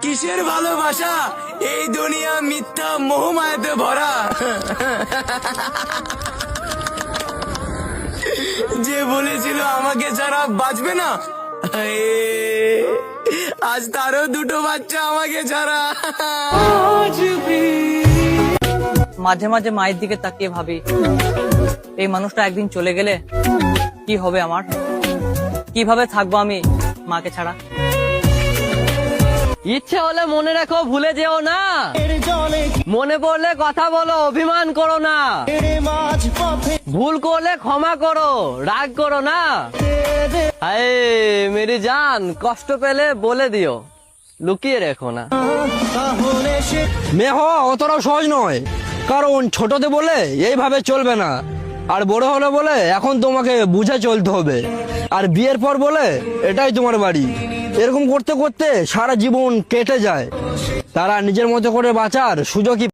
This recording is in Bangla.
কিসের ভালোবাসা, এই দুনিয়া মিথ্যা মোহমায়াতে ভরা। যে বলেছিল আমাকে ছাড়া বাঁচবে না, আজ তারও দুটো বাচ্চা আমাকে ছাড়া। মাঝে মাঝে মায়ের দিকে তাকিয়ে ভাবি, এই মানুষটা একদিন চলে গেলে কি হবে আমার, কিভাবে থাকবো আমি মাকে ছাড়া। ইচ্ছে হলে মনে রাখো, ভুলে যেও না, মনে পড়লে কথা বলো, অভিমান করো না, ভুল করলে ক্ষমা করো, রাগ করো না। হায় মেরি জান, কষ্ট পেলে বলে দিও, লুকিয়ে রেখো না। মেয়ে হওয়া অতটাও সহজ নয়, কারণ ছোটতে বলে এইভাবে চলবে না, আর বড় হলে বলে এখন তোমাকে বুঝে চলতে হবে, আর বিয়ের পর বলে এটাই তোমার বাড়ি। এরকম করতে করতে সারা জীবন কেটে যায়, তারা নিজের মতো করে বাঁচার সুযোগই